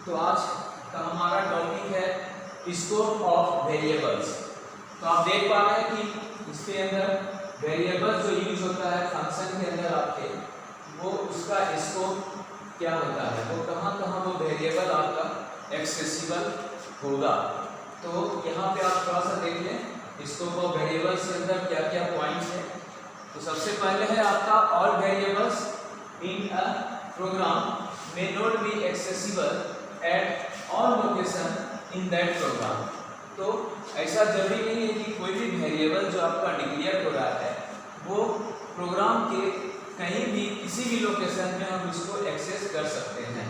तो आज का हमारा टॉपिक है स्कोप ऑफ वेरिएबल्स। तो आप देख पा रहे हैं कि इसके अंदर वेरिएबल्स जो यूज होता है फंक्शन के अंदर आपके, वो उसका स्कोप क्या होता है, वो कहाँ कहाँ वो वेरिएबल आपका एक्सेसिबल होगा। तो यहाँ पे आप थोड़ा सा देख लें स्कोप ऑफ वेरिएबल्स के अंदर क्या क्या पॉइंट्स हैं। तो सबसे पहले है आपका all variables in a program may not be accessible at all location in that program। तो ऐसा जरूरी नहीं है कि कोई भी वेरिएबल जो आपका डिक्लेयर हो रहा है वो प्रोग्राम के कहीं भी किसी भी लोकेशन में हम इसको एक्सेस कर सकते हैं।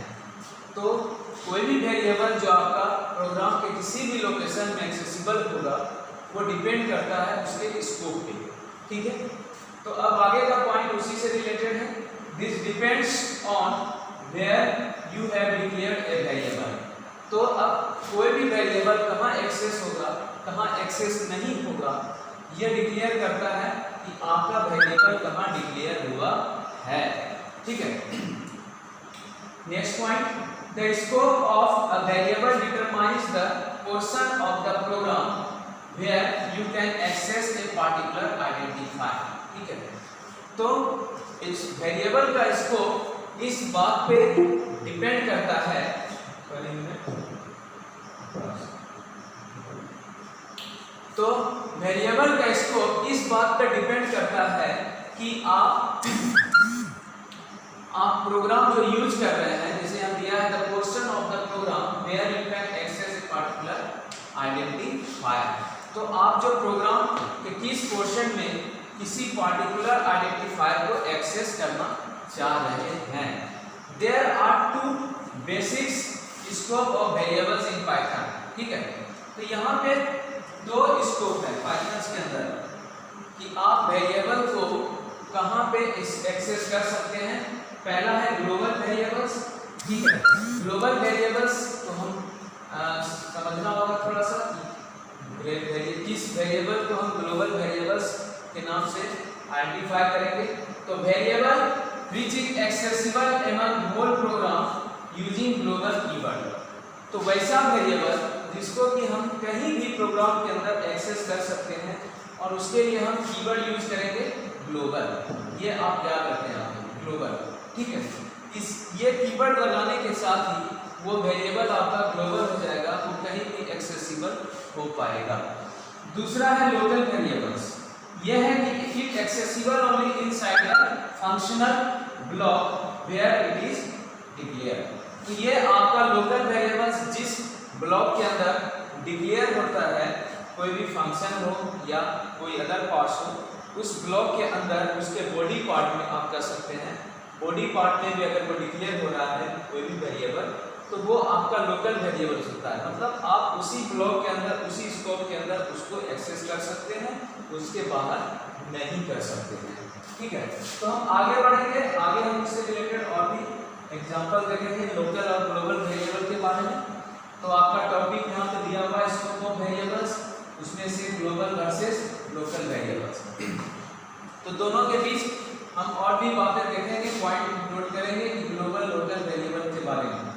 तो कोई भी वेरिएबल जो आपका प्रोग्राम के किसी भी लोकेशन में एक्सेसिबल होगा वो डिपेंड करता है उसके स्कोप पे, ठीक है। तो अब आगे का पॉइंट उसी से रिलेटेड है। This depends on where you have declared a variable. तो अब कोई भी वेरिएबल कहाँ एक्सेस होगा कहाँ एक्सेस नहीं होगा यह डिक्लेयर करता है कि आपका वेरिएबल कहाँ डिक्लेयर हुआ है, ठीक है। Next point, the scope of a variable determines the portion of the program where you can access a particular identifier, ठीक है। तो इस वेरिएबल का स्कोप इस बात पे डिपेंड करता है, तो वेरिएबल का स्कोप इस बात पे डिपेंड करता है कि आप प्रोग्राम जो यूज कर रहे हैं, जैसे हम दिया है the portion of the program where you can access a particular identifier. तो आप जो प्रोग्राम के किस पोर्शन में किसी पार्टिकुलर आइडेंटिफायर को एक्सेस करना चाह रहे हैं। There are two basic scope of variables in Python, ठीक है। तो यहाँ पे दो स्कोप है पाइथन के अंदर कि आप वेरिएबल को कहाँ पे एक्सेस कर सकते हैं। पहला है ग्लोबल वेरिएबल्स, ठीक है। ग्लोबल वेरिएबल्स तो हम समझना होगा थोड़ा सा, किस वेरिएबल को हम ग्लोबल वेरिएबल्स के नाम से आइडेंटिफाई करेंगे। तो variable which is accessible among whole program using global keyword। तो वैसा वेरिएबल जिसको कि हम कहीं भी प्रोग्राम के अंदर एक्सेस कर सकते हैं और उसके लिए हम कीवर्ड यूज करेंगे ग्लोबल। ये आप याद रखें, आप ग्लोबल, ठीक है। इस ये कीवर्ड लगाने के साथ ही वो वेरिएबल आपका ग्लोबल हो जाएगा, वो कहीं भी एक्सेसिबल हो पाएगा। दूसरा है लोकल वेरिएबल्स। यह है कि it accessible only inside the functional block where it is declare. तो ये आपका लोकल वेरिएबल्स जिस ब्लॉक के अंदर डिक्लेयर होता है, कोई भी फंक्शन हो या कोई अदर पार्ट्स हो, उस ब्लॉक के अंदर उसके बॉडी पार्ट में आप कर सकते हैं। बॉडी पार्ट में भी अगर कोई डिक्लेयर हो रहा है कोई भी वेरिएबल तो वो आपका लोकल वेरिएबल होता है। मतलब आप उसी ब्लॉक के अंदर उसी स्कोप के अंदर उसको एक्सेस कर सकते हैं, उसके बाहर नहीं कर सकते हैं, ठीक है। तो हम आगे बढ़ेंगे, आगे हम इससे रिलेटेड और भी एग्जांपल देखेंगे लोकल और ग्लोबल वेरिएबल के बारे में। तो आपका टॉपिक यहाँ पे दिया हुआ है स्कोप ऑफ वेरिएबल्स, उसमें से ग्लोबल वर्सेस लोकल वेरिएबल्स। तो दोनों के बीच हम और भी बातें देखेंगे, पॉइंट नोट करेंगे कि ग्लोबल लोकल वेरिएबल के बारे में।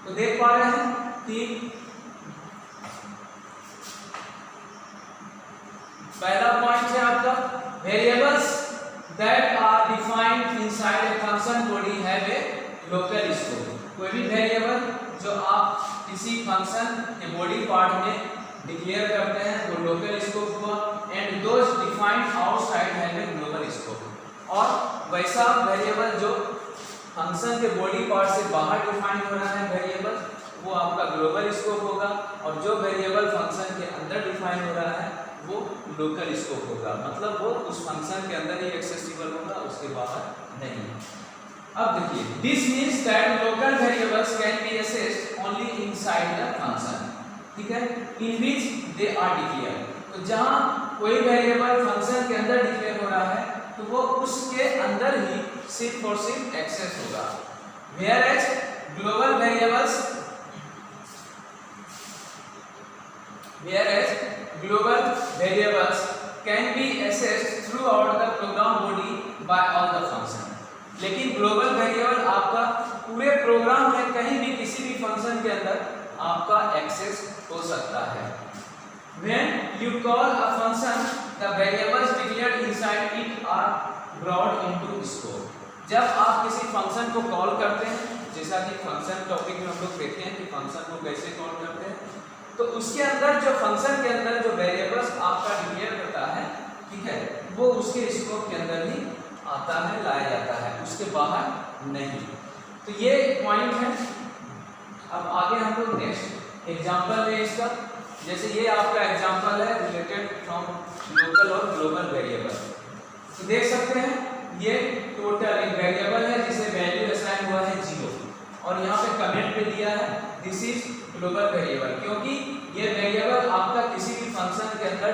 तो देख पा रहे हैं कि पहला पॉइंट है आपका variables that are defined inside a function body have a local scope. कोई भी वेरिएबल जो आप किसी फंक्शन के बॉडी पार्ट में डिक्लेयर करते हैं वो लोकल स्कोप हुआ, and those defined outside have a global scope. और वैसा वेरिएबल जो फंक्शन के बॉडी पार्ट से बाहर डिफाइन हो रहा है वेरिएबल, वो आपका ग्लोबल स्कोप होगा, और जो वेरिएबल फंक्शन के अंदर डिफाइन हो रहा है वो लोकल स्कोप होगा। मतलब वो उस फंक्शन के अंदर ही एक्सेसिबल होगा, उसके बाहर नहीं। अब देखिए, this means that local variables can be accessed only inside the function, ठीक है, इन विच दे आर डिक्लेयर्ड। तो जहां कोई वेरिएबल फंक्शन के अंदर डिक्लेयर हो रहा है तो वो उसके अंदर ही सिर्फ और सिर्फ एक्सेस होगा। Whereas global variables can be accessed throughout the program body by all the function। लेकिन ग्लोबल वेरिएबल आपका पूरे प्रोग्राम में कहीं भी किसी भी फंक्शन के अंदर आपका एक्सेस हो सकता है। When you call a function, the variables declared inside it are brought into scope. जब आप किसी फंक्शन को कॉल करते हैं, जैसा कि फंक्शन टॉपिक में हम लोग देखते हैं कि फंक्शन को कैसे कॉल करते हैं, तो उसके अंदर जो फंक्शन के अंदर जो वेरिएबल्स आपका डिक्लेयर करता है, ठीक है, वो उसके स्कोप के अंदर ही आता है, लाया जाता है, उसके बाहर नहीं। तो ये पॉइंट है। अब आगे हम लोग नेक्स्ट एग्जांपल है इसका। जैसे ये आपका एग्जांपल है रिलेटेड फ्रॉम लोकल और ग्लोबल वेरिएबल। तो देख सकते हैं ये टोटल एक वेरिएबल है जिसे वैल्यू असाइन हुआ है 0 और यहाँ पे कमेंट पे दिया है दिस इज ग्लोबल वेरिएबल, क्योंकि ये वेरिएबल आपका किसी भी फंक्शन के अंदर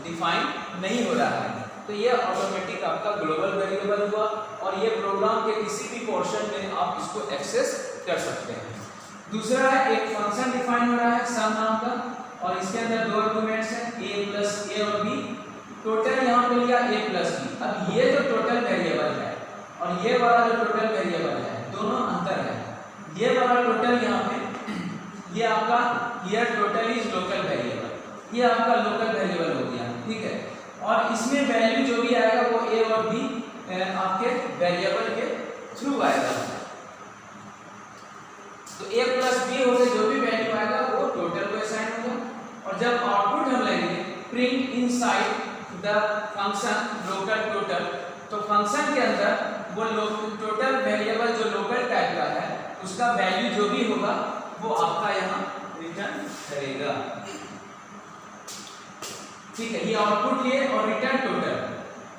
डिफाइन नहीं हो रहा है, तो ये ऑटोमेटिक आपका ग्लोबल वेरिएबल हुआ और ये प्रोग्राम के किसी भी पोर्शन में आप इसको एक्सेस कर सकते हैं। दूसरा है एक फंक्शन डिफाइन हो रहा है सम नाम का और इसके अंदर दो आर्गुमेंट्स हैं a प्लस ए और b। टोटल यहाँ पे लिया a प्लस b। अब ये जो टोटल वेरिएबल है और ये वाला जो टोटल वेरिएबल है दोनों अंतर है। ये वाला टोटल यहाँ पे ये आपका here total is local variable, ये आपका लोकल वेरिएबल हो गया, ठीक है। और इसमें वैल्यू जो भी आएगा वो a और b आपके वेरिएबल के थ्रू आएगा। तो a प्लस b होके जो भी वैल्यू आएगा वो टोटल को असाइन होगा। और जब आउटपुट हम लेंगे print inside the function local total, तो फंक्शन के अंदर वो टोटल वेरिएबल जो लोकल टाइप का है उसका वैल्यू जो भी होगा वो आपका यहाँ रिटर्न करेगा, ठीक है। ये आउटपुट ये और रिटर्न टोटल,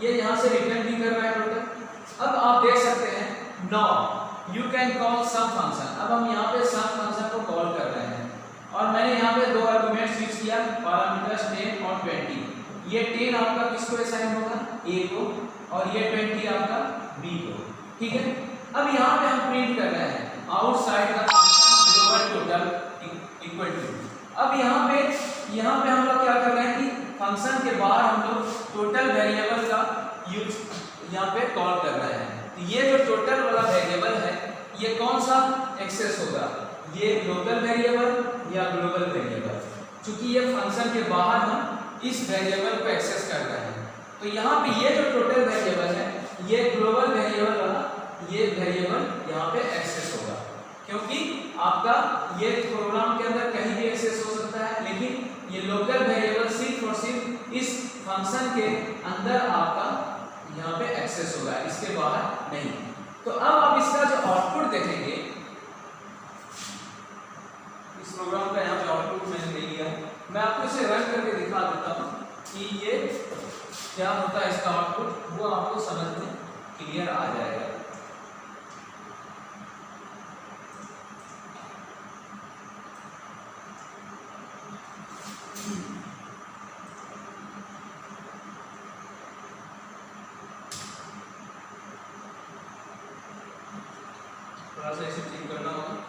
ये यहाँ से रिटर्न भी कर रहा है टोटल। अब आप देख सकते हैं now you can call some function. अब हम यहाँ पे सम फंक्शन को कॉल कर रहे हैं और मैंने यहाँ पे दो आर्गुमेंट्स यूज किया, पैरामीटर्स 10 और 20। ये 10 आपका किसको असाइन होगा a को और ये 20 आपका b को, ठीक है। अब यहाँ पे हम प्रिंट कर रहे हैं outside the function global total equal to. अब यहाँ पे हम लोग क्या कर रहे हैं कि फंक्शन के बाहर हम लोग टोटल वेरिएबल का यूज यहाँ पे कॉल कर रहे हैं। तो ये जो टोटल वाला वेरिएबल है ये कौन सा एक्सेस होगा, ये लोकल वेरिएबल या ग्लोबल वेरिएबल। क्योंकि ये फंक्शन के बाहर हम इस वेरिएबल को एक्सेस कर रहे हैं, तो यहाँ पे ये जो टोटल वेरिएबल है ये ग्लोबल वेरिएबल वाला ये वेरिएबल यहाँ पे एक्सेस होगा, क्योंकि आपका ये प्रोग्राम के अंदर कहीं भी एक्सेस हो सकता है, लेकिन ये लोकल वेरिएबल सिर्फ और सिर्फ इस फंक्शन के अंदर आपका यहाँ पे एक्सेस होगा, इसके बाहर नहीं। तो अब आप इसका जो आउटपुट देखेंगे, इस प्रोग्राम का यहाँ पे आउटपुट मैंने ले लिया, मैं आपको इसे रन करके दिखा देता हूँ कि ये क्या होता है इसका आउटपुट, वो आपको समझ में क्लियर आ जाएगा। थोड़ा सा इसे ठीक करना होगा।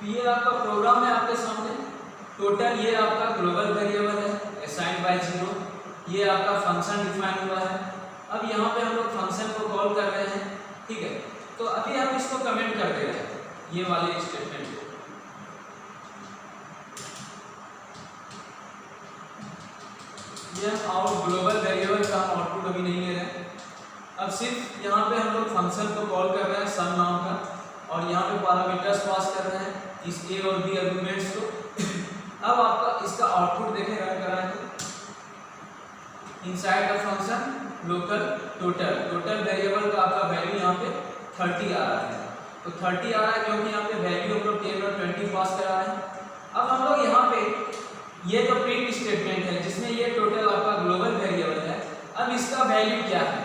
ये आपका प्रोग्राम है आपके सामने। टोटल ये आपका ग्लोबल वेरिएबल है असाइन्ड बाय 0, ये आपका फंक्शन डिफाइन हुआ है। अब यहाँ पे हम लोग फंक्शन को कॉल कर रहे हैं, ठीक है। तो अभी हम इसको कमेंट कर दे रहे हैं ये वाले स्टेटमेंट को। ये आउट ग्लोबल वेरिएबल का हम आउटपुट अभी नहीं ले रहे हैं, अब सिर्फ यहाँ पे हम लोग फंक्शन को कॉल कर रहे हैं सम नाम का और यहाँ पे पैरामीटर्स पास कर रहे हैं इस a और b आर्गुमेंट्स को। अब आपका इसका आउटपुट देखें रन कराएं तो inside the function local total variable का आपका वैल्यू यहाँ पे 30 आ रहा है। तो 30 आ रहा है क्योंकि यहाँ पे वैल्यू हम लोग टेबल 20 पास करा रहे हैं। अब हम लोग यहाँ पे ये जो प्रिंट स्टेटमेंट है जिसमें ये टोटल आपका ग्लोबल वेरिएबल है, अब इसका वैल्यू क्या है,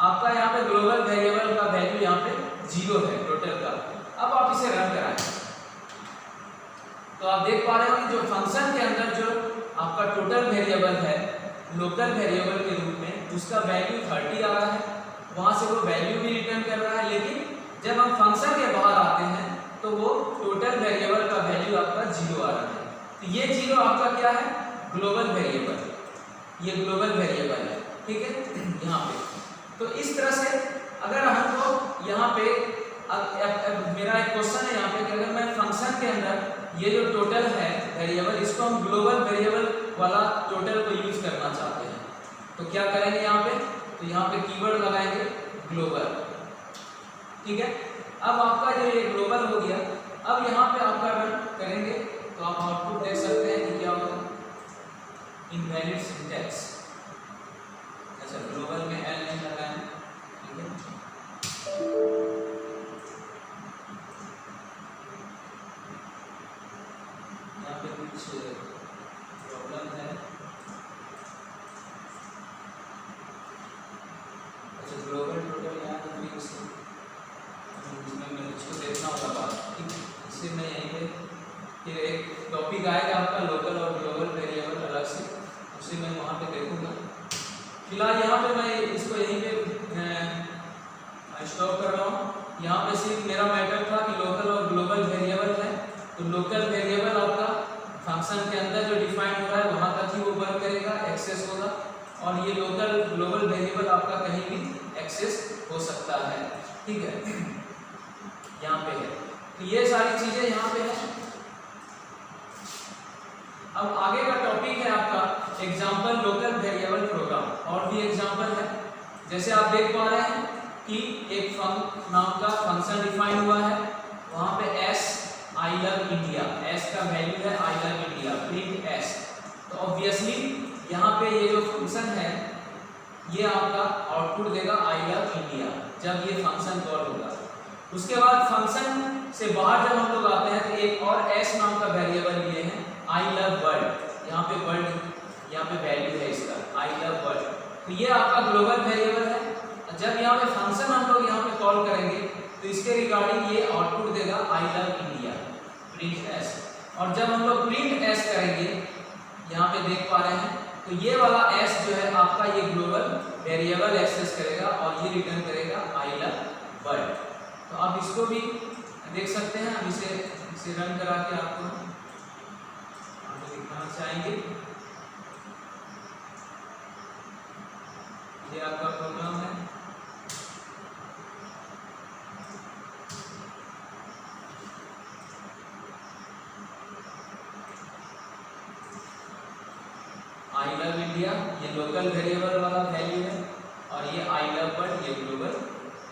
आपका यहाँ पे ग्लोबल वेरिएबल का वैल्यू यहाँ पे 0 है टोटल का। अब आप इसे रन कराएं तो आप देख पा रहे हो कि जो फंक्शन के अंदर जो आपका टोटल वेरिएबल है लोकल वेरिएबल के रूप में, उसका वैल्यू 30 आ रहा है, वहां से वो वैल्यू भी रिटर्न कर रहा है। लेकिन जब हम फंक्शन के बाहर आते हैं तो वो टोटल वेरिएबल का वैल्यू आपका 0 आ रहा है। तो ये 0 आपका क्या है, ग्लोबल वेरिएबल, ये ग्लोबल वेरिएबल है, ठीक है यहाँ पे। तो इस तरह से अगर हम लोग यहाँ पे मेरा एक क्वेश्चन है यहाँ पे कि अगर मैं फंक्शन के अंदर ये जो टोटल है वेरिएबल, इसको हम ग्लोबल वेरिएबल वाला टोटल को यूज करना चाहते हैं तो क्या करेंगे यहाँ पे, तो यहाँ पे कीवर्ड लगाएंगे ग्लोबल, ठीक है। अब आपका जो ये ग्लोबल हो गया, अब यहाँ पे आपका रन करेंगे तो आप आउटपुट देख सकते हैं कि क्या होगा, इनवैलिड सिंटैक्स। अच्छा ग्लोबल में एल नहीं लगाएं, ठीक है। यहाँ पे कुछ प्रॉब्लम है। अच्छा ग्लोबल टोटल यहाँ पे इसमें मैं इसको देखना होगा बात, ठीक है। इससे मैं यहीं पे फिर एक टॉपिक आएगा आपका लोकल और ग्लोबल वेरिएबल अलग से, उसे मैं वहाँ पे देखूँगा। फिलहाल यहाँ पे मैं इसको यहीं पे स्टॉप कर रहा हूँ। यहाँ पे सिर्फ मेरा मैटर था कि लोकल और ग्लोबल वेरिएबल है, तो लोकल वेरिएबल आपका फंक्शन के अंदर जो डिफाइन हो रहा है वहाँ तक ही वो वर्क करेगा, एक्सेस होगा, और ये लोकल ग्लोबल वेरिएबल आपका कहीं भी एक्सेस हो सकता है, ठीक है। यहाँ पे है, तो ये सारी चीजें यहाँ पे है। अब आगे का टॉपिक है आपका एग्जाम्पल लोकल वेरिएबल प्रोग्राम, और भी एग्जाम्पल है। जैसे आप देख पा रहे हैं कि एक फंक नाम का फंक्शन डिफाइन हुआ है, वहाँ पे S I love India, S का वैल्यू है I love India, print S. तो ऑब्वियसली यहाँ पे ये जो फंक्शन है ये आपका आउटपुट देगा आई लव इंडिया जब ये फंक्शन कॉल होगा। उसके बाद फंक्शन से बाहर जब हम लोग आते हैं तो एक और एस नाम का वेरिएबल लिए हैं आई लव वर्ल्ड, यहाँ पे वर्ल्ड यहाँ पे वैल्यू है इसका आई लव वर्ल्ड, तो ये आपका ग्लोबल वेरिएबल है। जब यहाँ पे फंक्शन हम लोग यहाँ पे कॉल करेंगे तो इसके रिगार्डिंग ये आउटपुट देगा I love India print S. और जब हम लोग प्रिंट एस करेंगे यहाँ पे देख पा रहे हैं तो ये वाला एस जो है आपका ये ग्लोबल वेरिएबल एक्सेस करेगा और ये रिटर्न करेगा आई लव वर्ल्ड। तो आप इसको भी देख सकते हैं, हम इसे रन करा के आपको दिखाना चाहेंगे। ये आपका प्रोग्राम है, आई लव इंडिया ये लोकल वेरिएबल वाला वैल्यू है, और ये आई लव वर्ल्ड ये ग्लोबल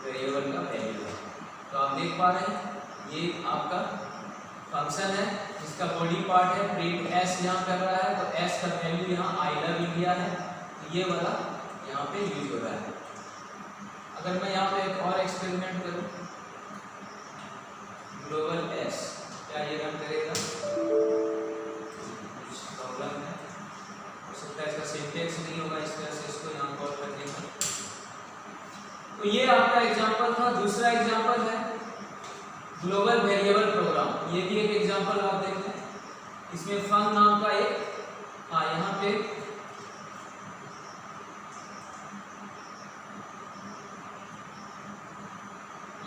वेरिएबल का वैल्यू है। तो आप देख पा रहे हैं ये आपका फंक्शन है जिसका बॉडी पार्ट है प्रिंट एस यहाँ कर रहा है, तो एस का वैल्यू यहाँ आई लव इंडिया है, तो ये वाला यहाँ पे यूज हो रहा है। अगर मैं यहाँ पे एक और एक्सपेरिमेंट करूँ ग्लोबल एस, क्या ये रन करेगा, कुछ प्रॉब्लम है, हो सकता है इसका सिंटैक्स नहीं होगा इस तरह से इसको यहाँ कॉल करने का। तो ये आपका एग्जांपल था। दूसरा एग्जांपल है ग्लोबल वेरिएबल प्रोग्राम, ये भी एक एग्जांपल आप देख लें। इसमें फन नाम का एक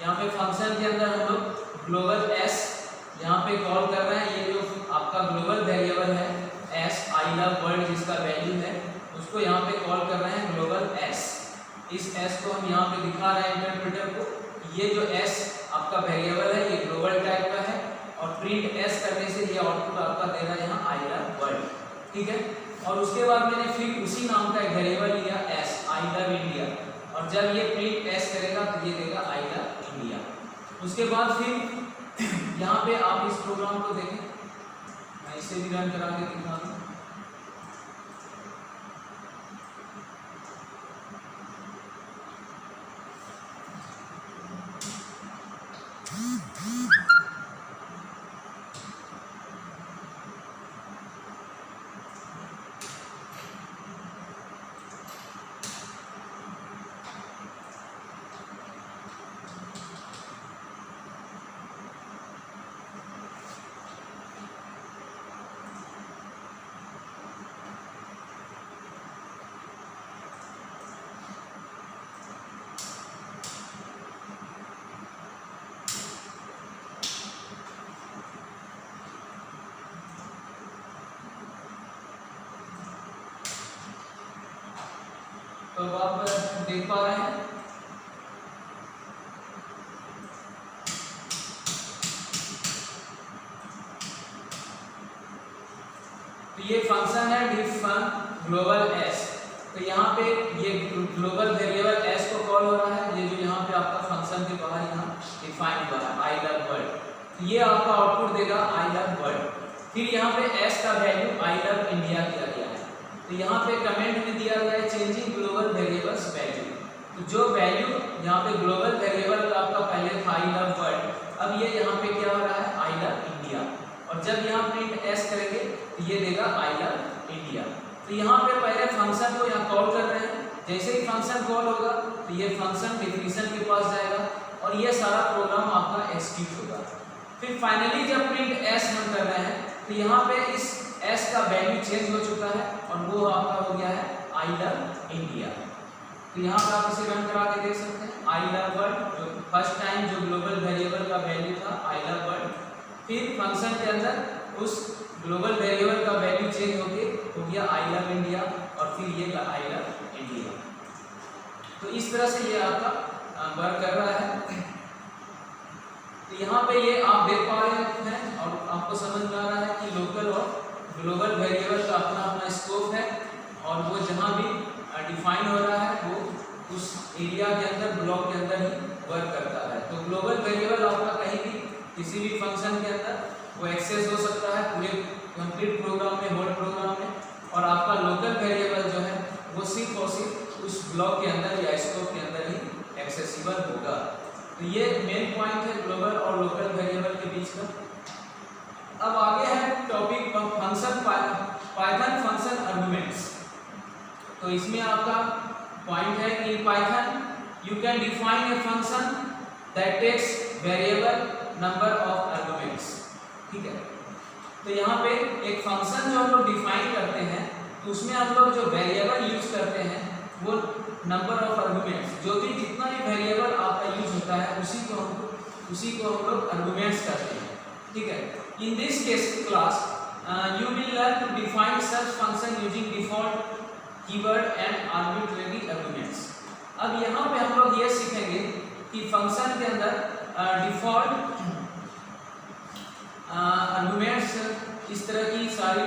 यहाँ पे फंक्शन के अंदर हम लोग ग्लोबल एस यहाँ पे कॉल कर रहे हैं। ये जो आपका ग्लोबल वेरिएबल है एस आई लव वर्ल्ड जिसका वैल्यू है उसको यहाँ पे कॉल कर रहे हैं ग्लोबल एस। इस एस को हम यहाँ पे दिखा रहे हैं इंटरप्रेटर को, ये जो एस आपका वेरिएबल है ये ग्लोबल टाइप का है, और प्रिंट एस करने से ये आउटपुट आपका दे रहा है यहाँ आई लव वर्ल्ड, ठीक है। और उसके बाद मैंने फिर उसी नाम का एक वेरिएबल लिया एस आई लव इंडिया, और जब ये प्रिंट एस करेगा तो ये देगा आई लव इंडिया। उसके बाद फिर यहाँ पे आप इस प्रोग्राम को देखें, मैं इसे भी रन करा के दिखा दूँ। तो आप देख पा रहे हैं तो ये फंक्शन है डिफ ग्लोबल एस। तो यहाँ पे ये ग्लोबल वेरिएबल एस को कॉल हो रहा है, ये जो यहाँ पे आपका फंक्शन के बाहर यहाँ डिफाइन हुआ है आई लव वर्ल्ड, ये आपका आउटपुट देगा आई लव वर्ल्ड। फिर यहाँ पे एस का वैल्यू आई लव इंडिया दिया गया है। तो यहाँ पे कमेंट में दिया गया है चेंजिंग ग्लोबल वेरिएबल्स वैल्यू। तो जो वैल्यू यहाँ पे ग्लोबल वेरिएबल का आपका पहले था आई लव वर्ल्ड, अब ये यहाँ पे क्या हो रहा है आई लव इंडिया। और जब यहाँ प्रिंट एस करेंगे तो ये देगा आई लव इंडिया। तो यहाँ पे पहले फंक्शन को यहाँ कॉल कर रहे हैं, जैसे ही फंक्शन कॉल होगा तो ये फंक्शन डेफिनेशन के पास जाएगा और ये सारा प्रोग्राम आपका एग्जीक्यूट होगा। फिर फाइनली जब प्रिंट एस हम कर रहे हैं तो यहाँ पे इस एस का वैल्यू चेंज हो चुका है और वो आपका हो गया है आई लव इंडिया। तो यहाँ पे आप इसे रन करा के देख सकते हैं आई लव वर्ल्ड, जो फर्स्ट टाइम जो ग्लोबल वेरिएबल का वैल्यू था आई लव वर्ल्ड, फिर फंक्शन के अंदर उस ग्लोबल वेरिएबल का वैल्यू चेंज होके हो गया आई लव इंडिया और फिर ये आई लव इंडिया। तो इस तरह से ये आपका वर्क कर रहा है। तो यहाँ पे ये आप देख पा रहे हैं और आपको समझ में आ रहा है कि लोकल और ग्लोबल वेरिएबल का अपना अपना स्कोप है और वो जहाँ भी डिफाइन हो रहा है वो उस एरिया के अंदर ब्लॉक के अंदर ही वर्क करता है। तो ग्लोबल वेरिएबल आपका कहीं भी किसी भी फंक्शन के अंदर वो एक्सेस हो सकता है पूरे कंप्लीट प्रोग्राम में, होल प्रोग्राम में, और आपका लोकल वेरिएबल जो है वो सिर्फ और सिर्फ उस ब्लॉक के अंदर या स्कोप के अंदर ही एक्सेसिबल होगा। तो ये मेन पॉइंट है ग्लोबल और लोकल वेरिएबल के बीच का। अब आगे है topic function Python function arguments. तो इसमें आपका पॉइंट है कि Python you can define a function that takes variable number of arguments. ठीक है, तो यहाँ पे एक फंक्शन जो हम लोग डिफाइन करते हैं तो उसमें हम लोग जो वेरिएबल यूज करते हैं वो नंबर ऑफ आर्गुमेंट्स, जो भी जितना भी वेरिएबल आपका यूज होता है उसी को हम लोग आर्गुमेंट्स करते हैं। ठीक है, in this case class you will learn to define such function using default keyword and arbitrary arguments. अब यहाँ पे हम लोग ये सीखेंगे कि फंक्शन के अंदर डिफॉल्ट आर्गुमेंट्स इस तरह की सारी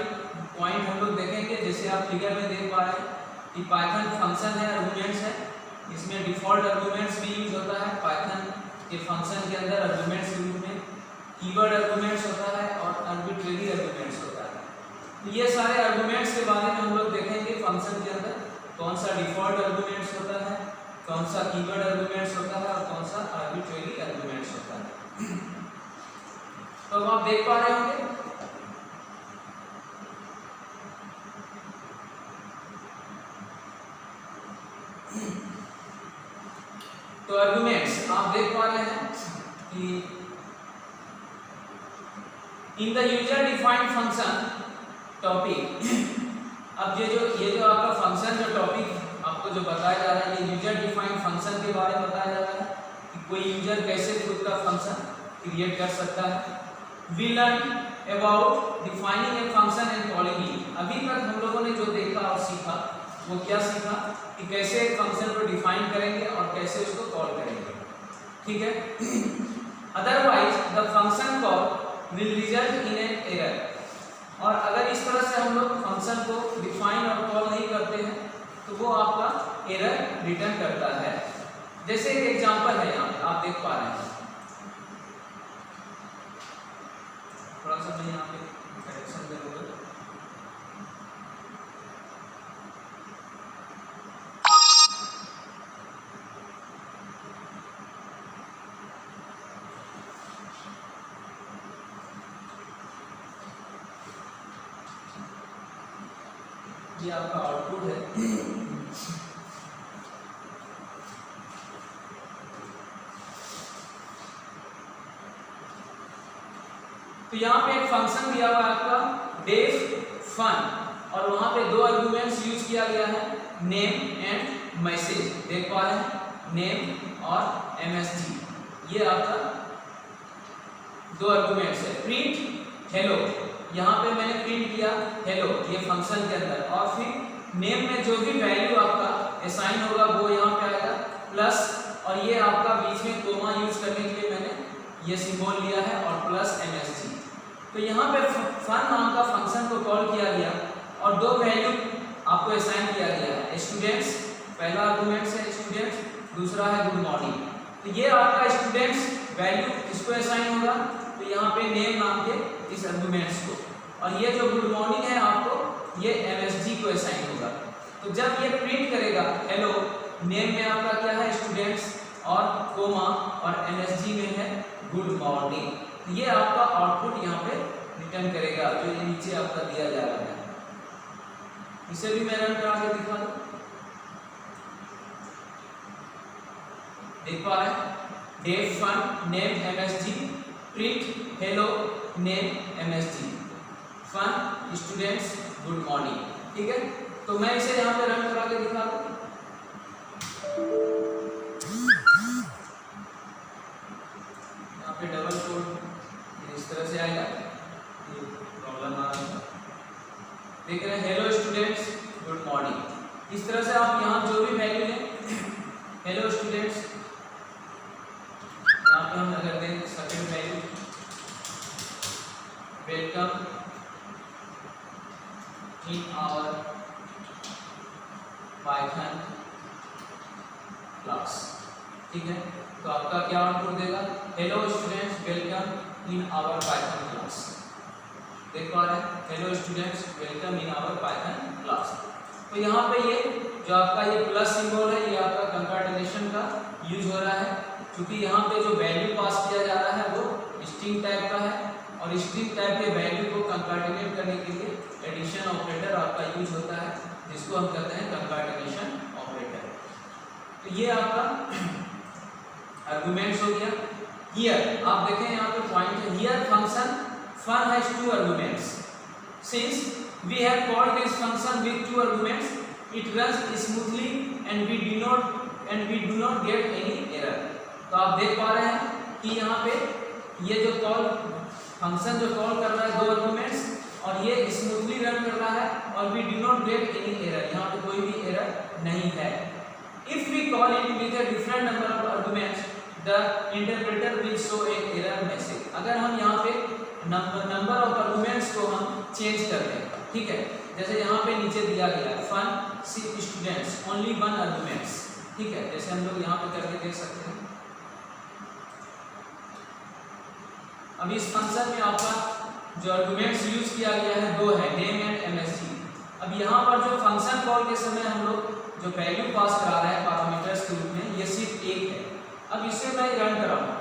पॉइंट हम लोग देखेंगे। जैसे आप फिगर में देख पा रहे हैं कि पाइथन फंक्शन है, आर्गुमेंट्स है, इसमें डिफॉल्ट आर्गुमेंट्स भी यूज होता है। पाइथन के फंक्शन के अंदर आर्गुमेंट्स के रूप में कीवर्ड आर्गुमेंट्स होता है और आर्बिट्रेरी आर्गुमेंट्स होता है। तो ये सारे आर्गुमेंट्स के बारे में हम लोग देखेंगे फंक्शन के अंदर कौन सा डिफॉल्ट आर्गुमेंट्स होता है, कौन सा कीवर्ड आर्गुमेंट्स होता है और कौन सा आर्बिट्रेरी आर्गुमेंट्स होता है। तो अब आप देख पा रहे होंगे तो आर्गुमेंट्स आप देख पा रहे हैं कि in the user defined function topic. अब ये जो आपका फंक्शन जो टॉपिक आपको जो बताया जा रहा है ये यूजर डिफाइंड फंक्शन के बारे में बताया जा रहा है कि कोई यूजर कैसे खुद का फंक्शन क्रिएट कर सकता है। We learn about defining a function and calling it. अभी तक हम लोगों ने जो देखा और सीखा वो क्या सीखा कि कैसे एक फंक्शन को डिफाइन करेंगे और कैसे उसको कॉल करेंगे। ठीक है, otherwise the function call will result in an error. और अगर इस तरह से हम लोग फंक्शन को डिफाइन और कॉल नहीं करते हैं तो वो आपका एरर रिटर्न करता है। जैसे एक एग्जांपल है यहाँ पे आप देख पा रहे हैं, थोड़ा सा मैं यहाँ पे करेक्शन करूँगा। ये आपका आउटपुट है। तो यहाँ पे एक फंक्शन दिया हुआ है आपका डेफ फन और वहां पे दो आर्गुमेंट्स यूज किया गया है नेम एंड मैसेज। देख पा रहे हैं नेम और एमएसजी, ये आपका दो आर्गुमेंट्स है। प्रिंट हेलो, यहाँ पे मैंने प्रिंट किया हेलो ये फंक्शन के अंदर, और फिर नेम में जो भी वैल्यू आपका असाइन होगा वो यहाँ पे आएगा प्लस, और ये आपका बीच में कोमा यूज करने के लिए मैंने ये सिंबल लिया है और प्लस MSG। तो यहाँ पे फन नाम का फंक्शन को कॉल किया गया और दो वैल्यू आपको असाइन किया गया है। स्टूडेंट्स पहला आर्गुमेंट है स्टूडेंट्स, दूसरा है गुड मॉर्निंग। तो ये आपका स्टूडेंट्स वैल्यू किसको असाइन होगा, तो यहाँ पे नेम नाम के इस आर्गुमेंट्स को, और ये जो गुड मॉर्निंग है आपको ये MSG को असाइन होगा। तो जब ये प्रिंट करेगा हेलो, नेम में आपका क्या है स्टूडेंट्स और कोमा, और MSG में है गुड मॉर्निंग, ये आपका आउटपुट यहाँ पे रिटर्न करेगा जो ये नीचे आपका दिया जा रहा है। इसे भी मैं रन करा के दिखा दूं, देख पा रहे हैं, def fun name MSG print hello name MSG fun students good morning. ठीक है, तो मैं इसे यहाँ पे रन करा के दिखा दूं। यहाँ पे डबल कोड इस तरह से आएगा, ये प्रॉब्लम आ रहा है, देख रहे हैं हेलो स्टूडेंट्स गुड मॉर्निंग। इस तरह से आप यहाँ जो भी वैल्यू लें, हेलो स्टूडेंट्स, यहाँ पे हम अगर दें second value welcome in our Python class. ठीक है, तो आपका क्या आउटपुट देगा, hello students welcome in our Python class. देख पा रहे हैं, hello students welcome in our Python class. तो यहाँ पे ये जो आपका ये प्लस सिंबल है ये आपका कंकैटिनेशन का यूज हो रहा है, क्योंकि यहाँ पे जो वैल्यू पास किया जा रहा है वो स्ट्रिंग टाइप का है, और स्ट्रिंग टाइप के वैल्यू को कंकैटिनेट करने के लिए एडिशन ऑपरेटर आपका यूज होता है, जिसको हम कहते हैं कंकैटिनेशन ऑपरेटर। तो ये आपका आर्गुमेंट्स हो गया। हियर आप देखें यहाँ पे पॉइंट है, here function fun has two arguments. Since we have called this function with two arguments, it runs smoothly and we do not get any error. तो आप देख पा रहे हैं कि यहाँ पे ये जो कॉल फंक्शन जो कॉल कर रहा है दो आर्गुमेंट्स, और ये स्मूथली रन कर रहा है, और we do not get any error, यहाँ पे कोई भी एरर नहीं है। If we call it with a different number of arguments, the interpreter will show a error message. अगर हम यहाँ पे नंबर ऑफ आर्गुमेंट्स को हम चेंज कर दें, ठीक है, जैसे यहाँ पे नीचे दिया गया है fun students only one arguments, ठीक है, जैसे हम लोग यहाँ पे करके देख सकते हैं। अब इस फंक्शन में आपका जो आर्गुमेंट्स यूज किया गया है दो है, नेम एंड MSG। अब यहाँ पर जो फंक्शन कॉल के समय हम लोग जो वैल्यू पास करा रहे हैं पैरामीटर्स के रूप में, ये सिर्फ एक है। अब इसे मैं रन कराऊंगा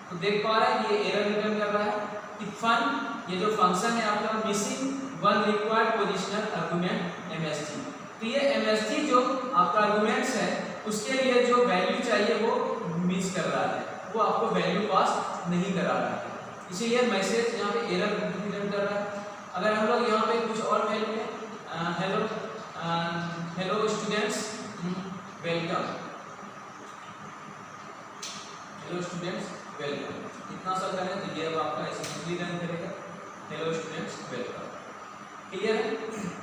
तो देख पा रहे हैं ये एरर रिटर्न कर रहा है कि फन ये जो फंक्शन है आपका missing one required positional argument MSG। तो ये MSG जो आपका आर्गुमेंट्स है उसके लिए जो वैल्यू चाहिए वो मिस कर रहा है, वो आपको वैल्यू पास नहीं करा रहा है, इसीलिए मैसेज यहाँ पे एरर रिटर्न कर रहा है। अगर हम लोग यहाँ पे कुछ और वैल्यू में hello students welcome, hello students welcome, इतना सा करें तो ये अब आपका स्मूथली रन करेगा, हेलो स्टूडेंट्स वेलकम। क्लियर है?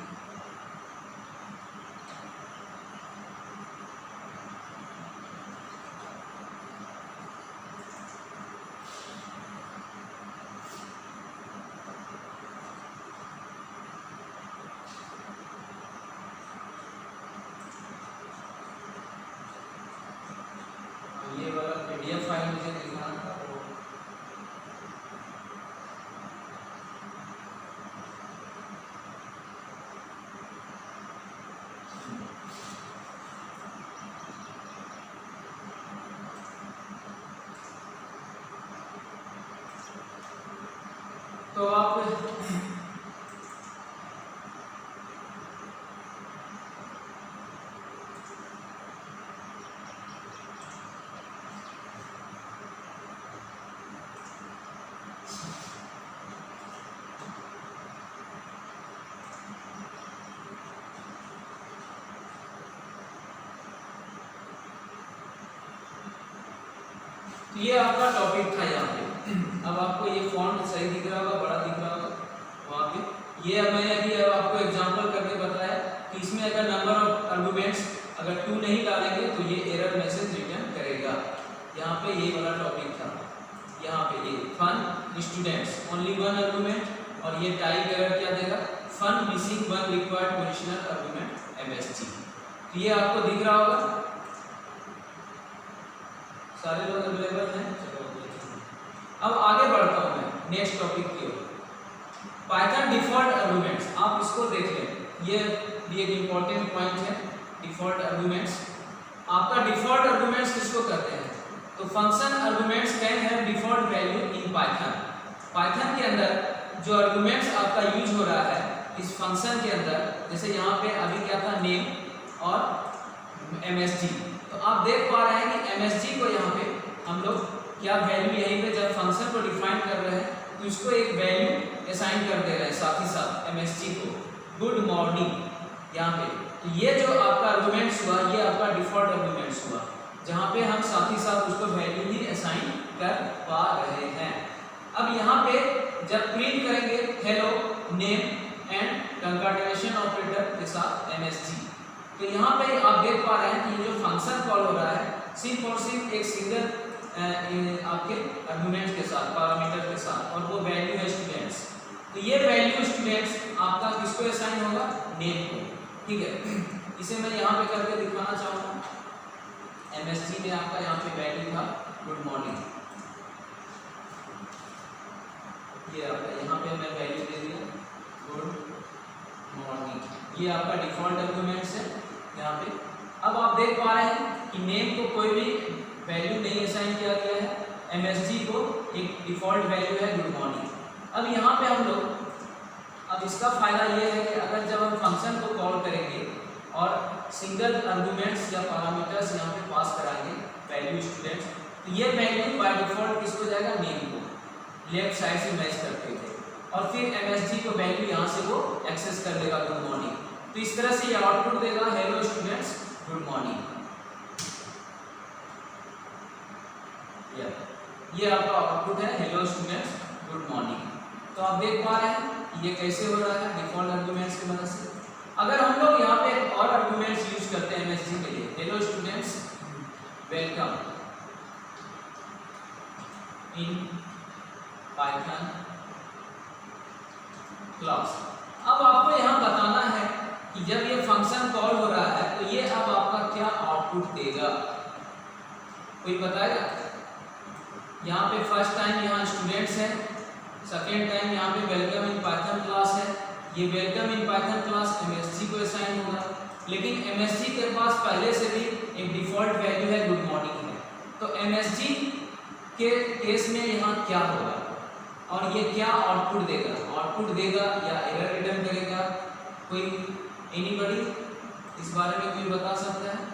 ये वाला PDF फाइल मुझे देखना था, तो आप तो ये आपका टॉपिक था यहाँ पे। अब आपको ये फॉन्ट सही दिख रहा होगा, बड़ा दिख रहा होगा वहाँ पे। ये मैंने अभी अब आपको एग्जांपल करके बताया तो इसमें अगर नंबर ऑफ आर्गुमेंट्स अगर 2 नहीं डालेंगे तो ये एरर मैसेज रिटर्न करेगा। यहाँ पे ये वाला टॉपिक था। यहाँ पे ये फन स्टूडेंट्स ओनली 1 आर्गुमेंट और ये टाइप एरर क्या देगा, fun missing 1 required positional argument MSG. तो ये आपको दिख रहा होगा, सारे लोग अवेलेबल हैं। चलो अब आगे बढ़ता हूँ मैं नेक्स्ट टॉपिक की ओर, पाइथन डिफॉल्ट आर्गुमेंट्स। आप इसको देख लें, ये भी एक इम्पॉर्टेंट पॉइंट है। डिफॉल्ट आर्गुमेंट्स, आपका डिफॉल्ट आर्गुमेंट्स किसको कहते हैं, तो function arguments can have default value in Python. Python के अंदर जो आर्गुमेंट्स आपका यूज हो रहा है इस फंक्शन के अंदर, जैसे यहाँ पे अभी क्या था, नेम और एमएसजी। तो आप देख पा रहे हैं कि एमएसजी को यहाँ पे हम लोग क्या वैल्यू, यहीं पे जब फंक्शन को डिफाइन कर रहे हैं तो इसको एक वैल्यू असाइन कर दे रहे हैं साथ ही साथ एमएसजी को, गुड मॉर्निंग यहाँ पे। तो ये जो आपका आर्गुमेंट्स हुआ ये आपका डिफॉल्ट आर्गुमेंट्स हुआ, जहाँ पे हम साथ ही साथ उसको वैल्यू ही असाइन कर पा रहे हैं। अब यहाँ पे जब प्रिंट करेंगे हेलो नेम एंड कंकाटिनेशन ऑपरेटर के साथ एमएसजी, तो यहाँ पे आप देख पा रहे हैं कि ये जो फंक्शन कॉल हो रहा है सिर्फ और सिर्फ एक सिंगल आपके आर्गुमेंट्स के साथ, पैरामीटर के साथ, और वो वैल्यू है स्टूडेंट्स। तो ये वैल्यू स्टूडेंट्स आपका किसको असाइन होगा, नेम को। ठीक है, इसे मैं यहाँ पे करके दिखाना चाहूँगा। एमएसजी में आपका यहाँ पे वैल्यू था गुड मॉर्निंग, ये आपका यहाँ पे मैं वैल्यू दे दिया गुड मॉर्निंग। ये आपका डिफॉल्ट आर्गुमेंट्स है यहाँ पे। अब आप देख पा रहे हैं कि नेम को कोई भी वैल्यू नहीं असाइन किया गया है, एमएसजी को एक डिफॉल्ट वैल्यू है गुड मॉर्निंग। अब यहाँ पे हम लोग, अब इसका फायदा ये है कि अगर जब हम फंक्शन को कॉल करेंगे और सिंगल आर्गुमेंट्स या पैरामीटर्स यहाँ पे पास कराएंगे वैल्यू स्टूडेंट्स, तो ये वैल्यू बाय डिफॉल्ट किसको जाएगा, नेम को, लेफ्ट साइड से मैच करते थे, और फिर एमएसजी को वैल्यू यहाँ से वो एक्सेस कर देगा गुड मॉर्निंग। तो इस तरह से ये आउटपुट देगा हेलो स्टूडेंट्स गुड मॉर्निंग। ये आपका आउटपुट है हेलो स्टूडेंट्स गुड मॉर्निंग। तो आप देख पा रहे हैं कि ये कैसे हो रहा है डिफॉल्ट आर्गुमेंट्स की मदद से। अगर हम लोग यहाँ पे एक और आर्गुमेंट्स यूज करते हैं एमएसजी के लिए, hello students welcome in Python class. अब आपको यहाँ बताना है कि जब ये फंक्शन कॉल हो रहा है तो ये अब आपका क्या आउटपुट देगा, कोई बताएगा। यहाँ पे फर्स्ट टाइम यहाँ स्टूडेंट्स है, सेकेंड टाइम यहाँ पे वेलकम इन पाइथन क्लास है। ये welcome in Python class MSG को असाइन होगा, लेकिन एमएसजी के पास पहले से भी एक डिफॉल्ट वैल्यू है गुड मॉर्निंग है। तो एमएसजी के केस में यहाँ क्या होगा और ये क्या आउटपुट देगा, आउटपुट देगा या एरर रिटर्न करेगा, कोई एनीबॉडी इस बारे में कोई बता सकता है।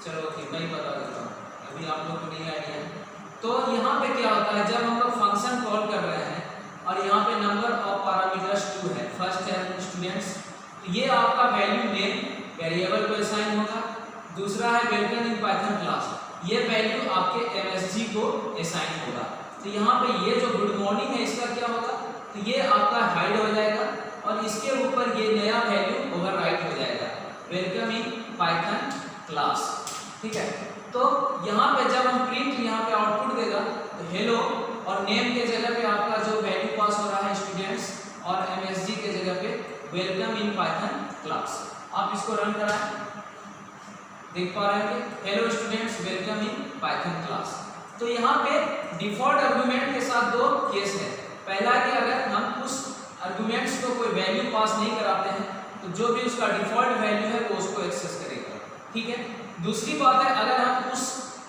चलो ओके, मैं ही बता देता हूँ, अभी आप लोग को नहीं आइडिया है। तो यहाँ पे क्या होता है, जब हम लोग फंक्शन कॉल कर रहे हैं और यहाँ पे नंबर ऑफ पैरामीटर्स 2 है, फर्स्ट है स्टूडेंट्स, तो ये आपका वैल्यू नेम वेरिएबल को असाइन होगा। दूसरा है वेलकम इन पाइथन क्लास, ये वैल्यू आपके एमएसजी को असाइन होगा। तो यहाँ पे ये जो गुड मॉर्निंग है इसका क्या होगा, तो ये आपका हाइड हो जाएगा और इसके ऊपर ये नया वैल्यू ओवरराइट हो जाएगा वेलकम इन पाइथन क्लास। ठीक है, तो यहाँ पे जब हम प्रिंट यहाँ पे आउटपुट देगा तो हेलो और नेम के जगह पे आपका जो वैल्यू पास हो रहा है स्टूडेंट्स, और एमएसजी के जगह पे वेलकम इन पाइथन क्लास। आप इसको रन कराएं, देख पा रहे हैं कि hello students welcome in Python class. तो यहाँ पे डिफॉल्ट आर्गुमेंट के साथ दो केस है। पहला कि अगर हम उस आर्गुमेंट्स को कोई वैल्यू पास नहीं कराते हैं तो जो भी उसका डिफॉल्ट वैल्यू है वो उसको एक्सेस करेगा। ठीक है, दूसरी बात है अगर हम उस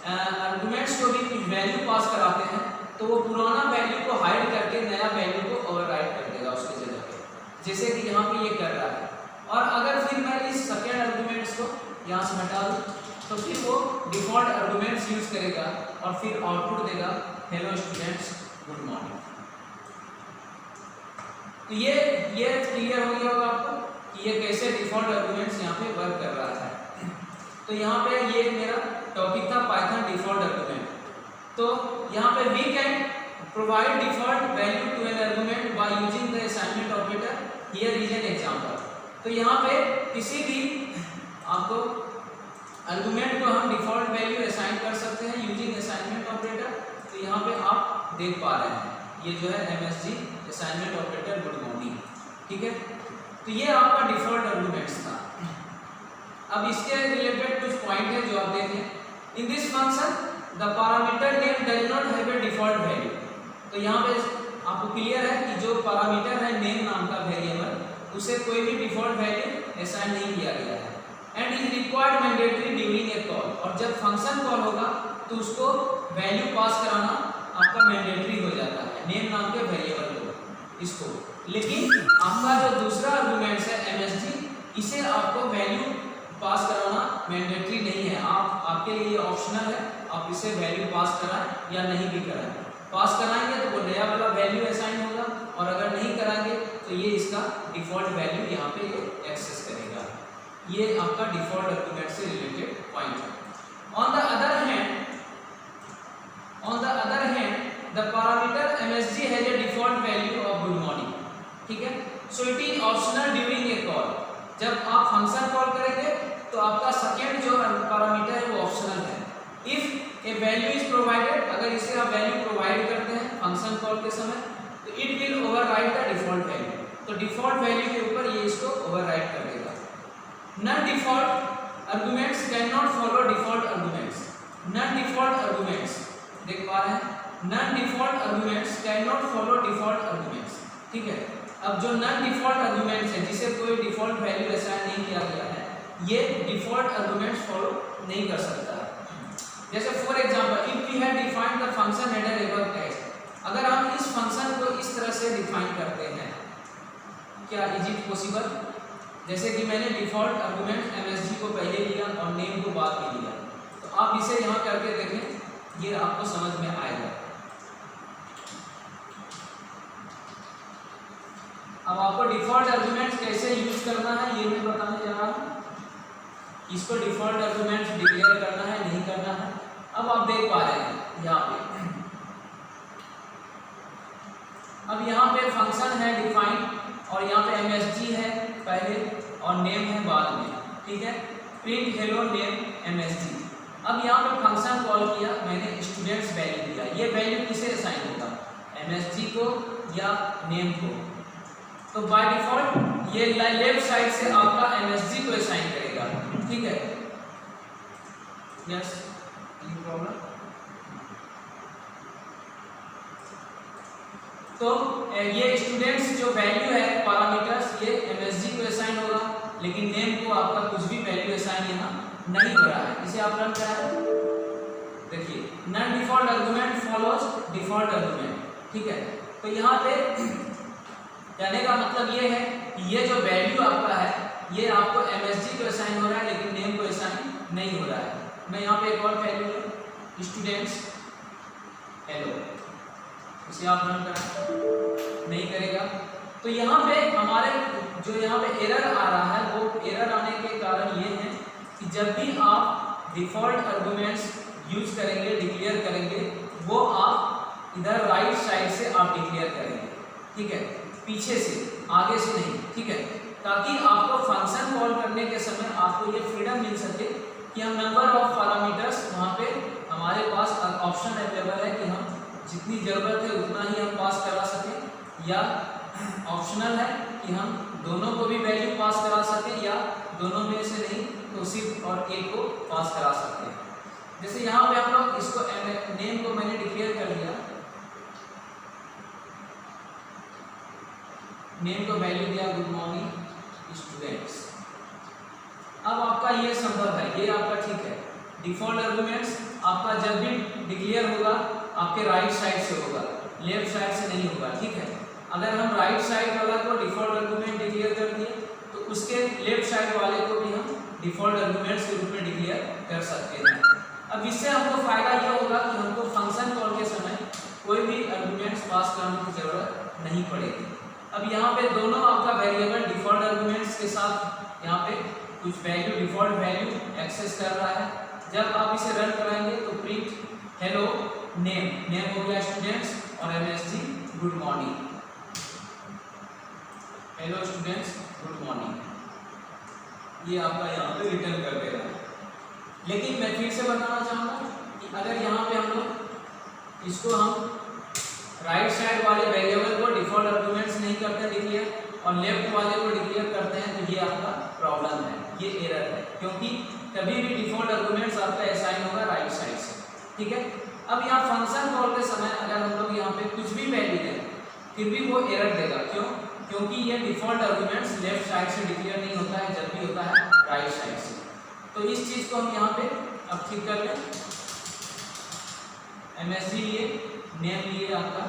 आर्गुमेंट्स को भी कुछ वैल्यू पास कराते हैं तो वो पुराना वैल्यू को हाइड करके नया वैल्यू को ओवरराइट कर देगा उसके जगह पे, जैसे कि यहाँ पे ये कर रहा है। और अगर फिर मैं इस सेकेंड आर्गुमेंट्स को यहाँ से हटा दूँ तो फिर वो डिफॉल्ट आर्गुमेंट्स यूज करेगा और फिर आउटपुट देगा हेलो स्टूडेंट्स गुड मॉर्निंग। तो ये क्लियर हो गया होगा आपको कि ये कैसे डिफॉल्ट आर्गुमेंट्स यहाँ पे वर्क कर रहा है। तो यहाँ पे ये मेरा टॉपिक था पाइथन डिफॉल्ट आर्गुमेंट। तो यहाँ पे we can provide default value to an argument by using the assignment operator, here is an example. तो यहाँ पे किसी भी आपको आर्गुमेंट को हम डिफॉल्ट वैल्यू असाइन कर सकते हैं यूजिंग असाइनमेंट ऑपरेटर। तो यहाँ पे आप देख पा रहे हैं ये जो है MSG assignment operator good morning, ठीक है। तो ये आपका डिफॉल्ट आर्गुमेंट्स था। अब इसके रिलेटेड कुछ पॉइंट है जो आप देखें। In this function the parameter name does not have a default value. तो यहाँ पे आपको क्लियर है कि जो पैरामीटर है नेम नाम का वेरिएबल उसे कोई भी डिफॉल्ट वैल्यू असाइन नहीं किया गया है। And is required mandatory during a call, और जब फंक्शन कॉल होगा तो उसको वैल्यू पास कराना आपका मैंडेटरी हो जाता है नेम नाम के वेरिएबल को इसको। लेकिन आपका जो दूसरा आर्गुमेंट्स है MSG, इसे आपको वैल्यू पास कराना मैंडेटरी नहीं है। आपके लिए ऑप्शनल है, आप इसे वैल्यू पास कराएं या नहीं भी कराएं। पास कराएंगे तो वो नया वाला वैल्यू असाइन होगा, और अगर नहीं कराएंगे तो ये इसका डिफॉल्ट वैल्यू यहाँ पे ये एक्सेस करेगा। ये आपका डिफॉल्ट आर्गुमेंट से रिलेटेड पॉइंट है। On the other hand the parameter MSG has a default value of good morning, ठीक है। So it is optional during a call. जब आप फंक्शन कॉल करेंगे तो आपका सेकेंड जो पैरामीटर है वो ऑप्शनल है। If A value is provided, अगर इसे आप वैल्यू प्रोवाइड करते हैं फंक्शन कॉल के समय तो it will override the default value. तो डिफॉल्ट वैल्यू के ऊपर ये इसको ओवरराइड कर देगा। Non default arguments can not follow default arguments. Non default arguments देख पा रहे हैं, non default arguments can not follow default arguments, ठीक है। अब जो नॉन डिफॉल्ट आर्गुमेंट्स है जिसे कोई डिफॉल्ट वैल्यू असाइन नहीं किया गया है, ये डिफॉल्ट आर्गुमेंट्स फॉलो नहीं कर सकता है। जैसे for example if we have defined the function header ever text, अगर हम इस फंक्शन को इस तरह से डिफाइन करते हैं, क्या इज इट पॉसिबल? जैसे कि मैंने डिफॉल्ट आर्गुमेंट MSG को पहले लिया और नेम को बाद में लिया, तो आप इसे यहाँ करके देखें, ये आपको समझ में आएगा। अब आपको डिफॉल्ट आर्गुमेंट्स कैसे यूज करना है ये मैं बताने जा रहा हूँ। इसको डिफॉल्ट आर्गुमेंट्स डिक्लेयर करना है नहीं करना है। अब आप देख पा रहे हैं यहाँ पे, अब यहाँ पे फंक्शन है डिफाइन और यहाँ पे MSG है पहले और नेम है बाद में, ठीक है। Print hello name MSG। अब यहाँ पे फंक्शन कॉल किया मैंने, स्टूडेंट्स वैल्यू दिया, ये वैल्यू किसे असाइन होगा, MSG को या नेम को। तो बाय डिफॉल्ट ये लेफ्ट साइड से आपका MSG को असाइन करेगा, ठीक है। Yes, any problem? तो ये स्टूडेंट्स जो वैल्यू है पैरामीटर्स ये MSG को असाइन होगा, लेकिन नेम को आपका कुछ भी वैल्यू असाइन यहाँ नहीं हो रहा है। इसे आप रन कराएं, देखिए non default argument follows default argument, ठीक है। तो यहाँ पे कहने का मतलब ये है कि ये जो वैल्यू आपका है ये आपको MSG को असाइन हो रहा है लेकिन नेम को असाइन नहीं हो रहा है। मैं यहाँ पे एक और वैल्यू लूँ, स्टूडेंट्स हेलो, इसे आप रन करें, नहीं करेगा। तो यहाँ पे हमारे जो यहाँ पे एरर आ रहा है वो एरर आने के कारण ये है कि जब भी आप डिफॉल्ट आर्गुमेंट्स यूज करेंगे डिक्लेयर करेंगे वो आप इधर राइट साइड से आप डिक्लेयर करेंगे, ठीक है, पीछे से आगे से नहीं, ठीक है, ताकि आपको फंक्शन कॉल करने के समय आपको ये फ्रीडम मिल सके कि हम नंबर ऑफ पैरामीटर्स वहाँ पे हमारे पास ऑप्शन अवेलेबल है कि हम जितनी ज़रूरत है उतना ही हम पास करा सकें, या ऑप्शनल है कि हम दोनों को भी वैल्यू पास करा सकें या दोनों में से नहीं तो सिर्फ और एक को पास करा सकते हैं। जैसे यहाँ पे हम लोग इसको नेम को मैंने डिक्लेयर कर दिया, नेम को वैल्यू दिया गुड मॉर्निंग स्टूडेंट्स। अब आपका ये संभव है, ये आपका ठीक है। डिफॉल्ट आर्गुमेंट्स आपका जब भी डिक्लेयर होगा आपके राइट साइड से होगा, लेफ्ट साइड से नहीं होगा, ठीक है। अगर हम राइट साइड वाला को डिफॉल्ट आर्गुमेंट डिक्लेयर कर दिए तो उसके लेफ्ट साइड वाले को भी हम डिफॉल्ट आर्गुमेंट्स के रूप में डिक्लेयर कर सकते हैं। अब इससे हमको फायदा यह होगा कि हमको फंक्शन कॉल के समय कोई भी आर्गुमेंट्स पास करने की जरूरत नहीं पड़ेगी। अब यहाँ पे दोनों आपका वेरिएबल डिफॉल्ट आर्गुमेंट्स के साथ यहाँ पे कुछ वैल्यू डिफॉल्ट वैल्यू एक्सेस कर रहा है। जब आप इसे रन कराएंगे तो प्रिंट हेलो नेम, नेम हो गया स्टूडेंट्स और MSG good morning, hello students good morning, ये आपका यहाँ पे रिटर्न कर देगा। लेकिन मैं फिर से बताना चाहूँगा कि अगर यहाँ पे हम लोग इसको हम राइट साइड वाले वेरिएबल को डिफॉल्ट आर्गुमेंट्स नहीं करते डिक्लेयर और लेफ्ट वाले को डिक्लेयर करते हैं तो ये आपका प्रॉब्लम है, ये एरर है, क्योंकि कभी भी डिफॉल्ट आर्गुमेंट्स आपका असाइन होगा राइट साइड से। ठीक है, अब यहाँ फंक्शन कॉल के समय अगर हम लोग यहाँ पे कुछ भी वैल्यू दें फिर भी वो एरर देगा। क्यों? क्योंकि ये डिफॉल्ट आर्गुमेंट्स लेफ्ट साइड से डिक्लेयर नहीं होता है, जब भी होता है राइट साइड से। तो इस चीज को हम यहाँ पे अब ठीक कर लें। MSG लिए, नेम लिए आपका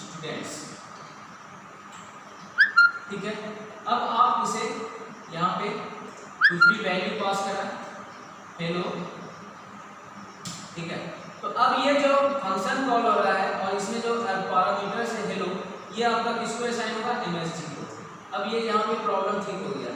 स्टूडेंट्स। ठीक है, अब आप इसे यहाँ पे कुछ भी वैल्यू पास करा, हेलो। ठीक है, तो अब ये जो फंक्शन कॉल हो रहा है और इसमें जो पैरामीटर्स है हेलो, ये आपका किसको असाइन होगा? MSG को। अब ये यहाँ पे प्रॉब्लम ठीक हो गया।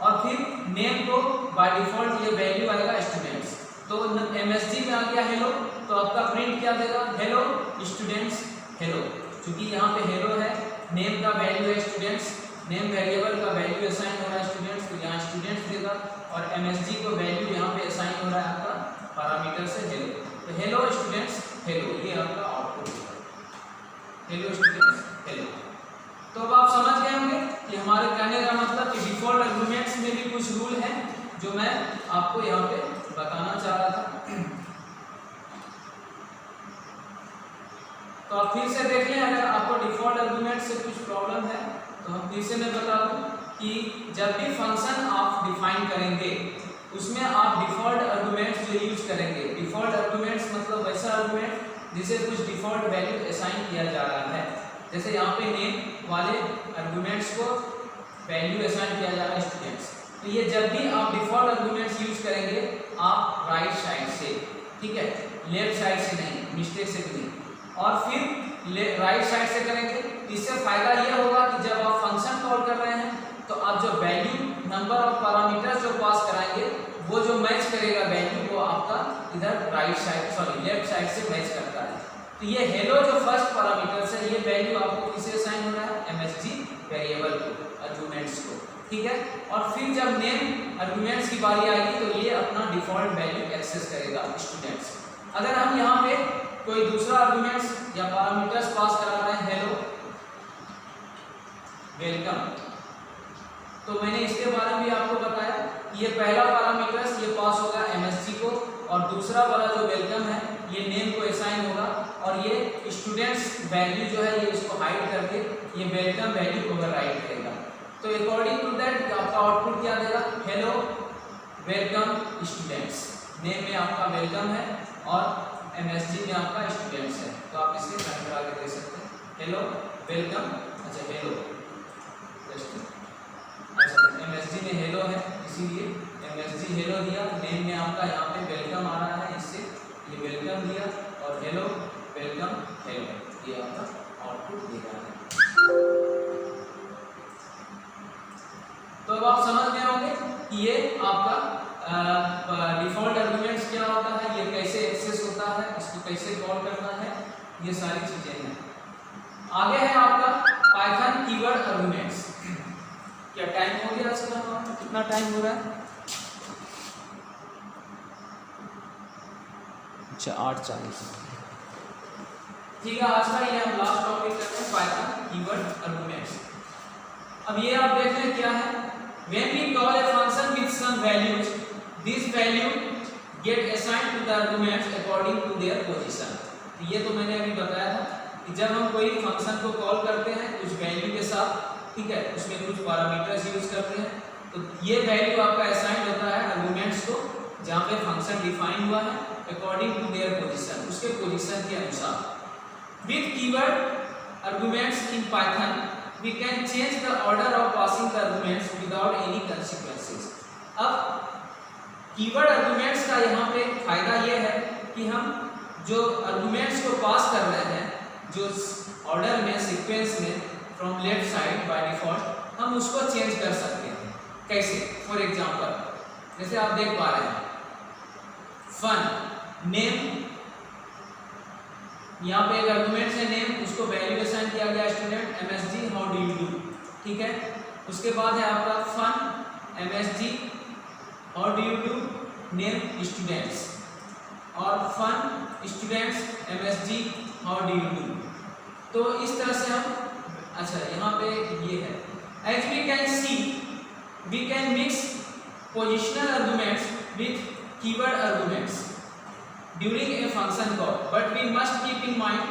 और फिर नेम को बाय डिफॉल्ट ये वैल्यू आएगा स्टूडेंट्स, तो MSG में आ गया हेलो, तो आपका प्रिंट क्या देगा? Hello students hello. क्योंकि यहाँ पे हेलो है, नेम का वैल्यू है स्टूडेंट्स, नेम वेरिएबल का वैल्यू असाइन हो रहा है स्टूडेंट्स, तो यहाँ स्टूडेंट्स देगा और MSG को वैल्यू यहाँ पे असाइन हो रहा है आपका पैरामीटर से हेलो। तो हेलो स्टूडेंट्स हेलो, ये आपका आउटपुट है, हेलो स्टूडेंट्स हेलो। तो अब आप समझ गए होंगे कि हमारे कहने का मतलब कि डिफॉल्ट आर्गुमेंट्स में भी कुछ रूल हैं जो मैं आपको यहाँ पे बताना चाह रहा था। तो आप फिर से देख लें, अगर आपको डिफॉल्ट आर्गुमेंट से कुछ प्रॉब्लम है तो हम फिर से मैं बता दूं कि जब भी फंक्शन आप डिफाइन करेंगे उसमें आप डिफॉल्ट आर्गुमेंट्स जो यूज करेंगे, डिफॉल्ट आर्गुमेंट्स मतलब वैसा आर्गुमेंट जिसे कुछ डिफॉल्ट वैल्यू असाइन किया जा रहा है। जैसे यहाँ पे नेम वाले आर्गुमेंट्स को वैल्यू असाइन किया जा रहा है स्टूडेंट्स, तो ये जब भी आप डिफॉल्ट आर्गुमेंट्स यूज करेंगे आप राइट साइड से, ठीक है, लेफ्ट साइड से नहीं, मिस्टेक से नहीं, और फिर राइट साइड से करेंगे। इससे फायदा यह होगा कि जब आप फंक्शन कॉल कर रहे हैं तो आप जो वैल्यू नंबर ऑफ पैरामीटर्स जो पास कराएंगे वो जो मैच करेगा वैल्यू वो आपका इधर right side sorry left side से मैच करता है। तो ये हेलो जो फर्स्ट पैरामीटर्स है ये वैल्यू आपको किसे असाइन हो रहा है? MSG वेरिएबल को, आर्गुमेंट्स को। ठीक है, और फिर जब नेम आर्गुमेंट्स की बारी आएगी तो ये अपना डिफॉल्ट वैल्यू एक्सेस करेगा स्टूडेंट्स। अगर हम यहाँ पे कोई दूसरा आर्गुमेंट्स या पैरामीटर्स पास करा रहे हैं हेलो वेलकम, तो मैंने इसके बारे में भी आपको बताया कि ये पहला पैरामीटर्स ये पास होगा MSG को और दूसरा वाला जो वेलकम है ये नेम को असाइन होगा और ये स्टूडेंट्स वैल्यू जो है ये इसको हाइड करके ये वेलकम वैल्यू ओवरराइड करेगा। तो अकॉर्डिंग टू दैट आपका आउटपुट क्या देगा? Hello welcome students. नेम में आपका वेलकम है और MSG में आपका स्टूडेंट्स है, तो आप इसे रन करा के दे सकते हैं हेलो वेलकम। अच्छा हेलो, अच्छा MSG में हेलो है इसीलिए MSG हेलो दिया, नेम में आपका यहाँ पे वेलकम आ रहा है इससे ये वेलकम दिया और हेलो वेलकम हेलो, ये आपका आउटपुट दे रहा है। तो अब आप समझ गए होंगे कि ये आपका डिफॉल्ट आर्गुमेंट्स क्या होता है, ये कैसे एक्सेस होता है, इसको कैसे कॉल करना है, ये सारी चीजें हैं। आगे है आपका पाइथन कीवर्ड आर्गुमेंट्स। क्या टाइम हो गया आज का? कितना टाइम हो रहा है? अच्छा 8:40। ठीक है, आज का ये हम लास्ट टॉपिक करते हैं पाइथन कीवर्ड आर्गुमेंट्स। अब ये आप देख लें क्या है, when we call a function with some values, this value get assigned to the arguments according to their position। तो ये तो मैंने अभी बताया था कि जब हम कोई फंक्शन को कॉल करते हैं कुछ वैल्यू के साथ, ठीक है, उसमें कुछ पैरामीटर्स यूज करते हैं, तो ये वैल्यू आपका असाइन होता है आर्गुमेंट्स को जहाँ पे फंक्शन डिफाइन हुआ है अकॉर्डिंग टू देयर पोजीशन, उसके पोजीशन के अनुसार। With keyword arguments in Python we can change the order of passing the arguments without any consequences। अब कीवर्ड आर्गुमेंट्स का यहाँ पे फायदा ये है कि हम जो आर्गुमेंट्स को पास कर रहे हैं जो ऑर्डर में सीक्वेंस में from left side by default हम उसको चेंज कर सकते हैं। कैसे? फॉर एग्जांपल जैसे आप देख पा रहे हैं फन नेम, यहाँ पे एक आर्गुमेंट है नेम, उसको वैल्यू असाइन किया गया student MSG how do you do, ठीक है। उसके बाद है आपका fun MSG, how do you do? Name students. और fun students, MSG, how do you do? तो इस तरह से हम, अच्छा यहाँ पे ये है, as we can see we can mix positional arguments with keyword arguments during a function call, but we must keep in mind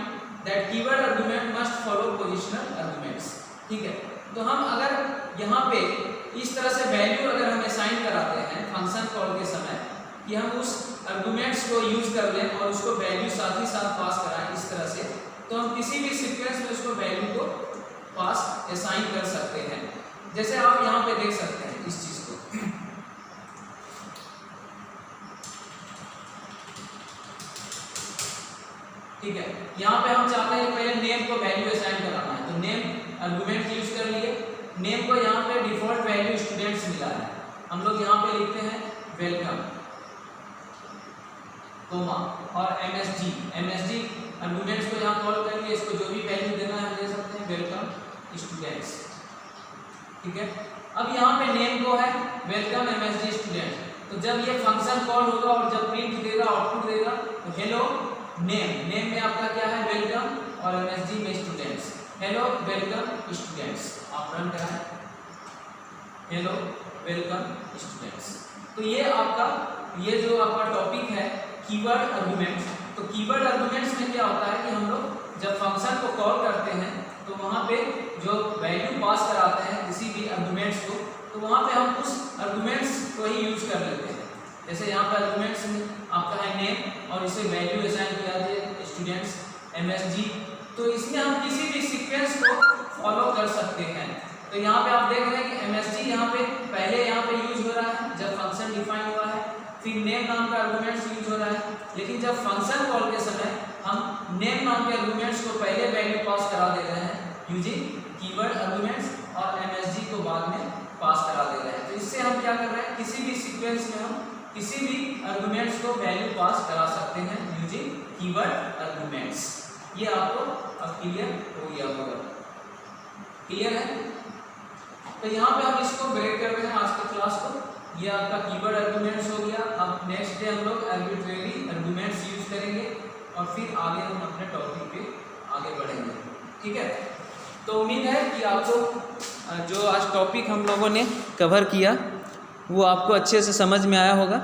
that keyword argument must follow positional arguments. ठीक है, तो हम अगर यहाँ पे इस तरह से वैल्यू अगर हमें असाइन कराते हैं फंक्शन कॉल के समय कि हम उस आर्गुमेंट्स को यूज कर लें और उसको वैल्यू साथ ही साथ पास कराएं इस तरह से, तो हम किसी भी सीक्वेंस में उसको वैल्यू को पास असाइन कर सकते हैं। जैसे आप यहाँ पे देख सकते हैं इस चीज को, ठीक है, यहाँ पे हम चाहते हैं पहले नेम को वैल्यू असाइन कराना है, तो नेम आर्गुमेंट यूज कर लिए। नेम को यहाँ पे डिफॉल्ट वैल्यू स्टूडेंट्स मिला है, हम लोग यहाँ पे लिखते हैं वेलकम कोमा, और MSG आर्गुमेंट्स को यहाँ कॉल करिए, इसको जो भी वैल्यू देना है दे सकते हैं, वेलकम स्टूडेंट्स। ठीक है, अब यहाँ पे नेम को है वेलकम MSG स्टूडेंट, तो जब ये फंक्शन कॉल होगा और जब प्रिंट देगा आउटपुट देगा तो हेलो नेम में आपका क्या है वेलकम, और MSG में स्टूडेंट्स, हेलो वेलकम स्टूडेंट्स। आप रन कराएं, हेलो वेलकम स्टूडेंट्स। तो ये आपका, ये जो आपका टॉपिक है कीवर्ड आर्गुमेंट्स, तो कीवर्ड आर्गुमेंट्स में क्या होता है कि हम लोग जब फंक्शन को कॉल करते हैं तो वहाँ पे जो वैल्यू पास कराते हैं किसी भी आर्गुमेंट्स को, तो वहाँ पे हम उस आर्गुमेंट्स को ही यूज कर लेते हैं। जैसे यहाँ पर आर्गुमेंट्स में आपका है नेम और इसे वैल्यू असाइन किया जाए स्टूडेंट्स MSG, तो इसमें हम किसी भी सीक्वेंस को फॉलो कर सकते हैं। तो यहाँ पे आप देख रहे हैं कि MSG यहाँ पे पहले यहाँ पे यूज हो रहा है जब फंक्शन डिफाइन हुआ है, फिर नेम नाम का आर्गुमेंट्स यूज हो रहा है, लेकिन जब फंक्शन कॉल के समय हम नेम नाम के आर्गुमेंट्स को पहले वैल्यू पास करा दे रहे हैं यूजिंग कीवर्ड आर्गुमेंट्स, और MSG को बाद में पास करा दे रहे हैं। तो इससे हम क्या कर रहे हैं, किसी भी सीक्वेंस में हम किसी भी आर्गुमेंट्स को वैल्यू पास करा सकते हैं यूजिंग कीवर्ड आर्गुमेंट्स। ये आपको अब क्लियर हो गया होगा, क्लियर है? तो यहाँ पे हम इसको ब्रेक कर रहे हैं आज की क्लास को। ये आपका कीवर्ड आर्गुमेंट्स हो गया। अब नेक्स्ट डे हम लोग आर्बिट्रेरी आर्गुमेंट्स यूज करेंगे और फिर आगे हम अपने टॉपिक पे आगे बढ़ेंगे। ठीक है, तो उम्मीद है कि आपको जो आज टॉपिक हम लोगों ने कवर किया वो आपको अच्छे से समझ में आया होगा।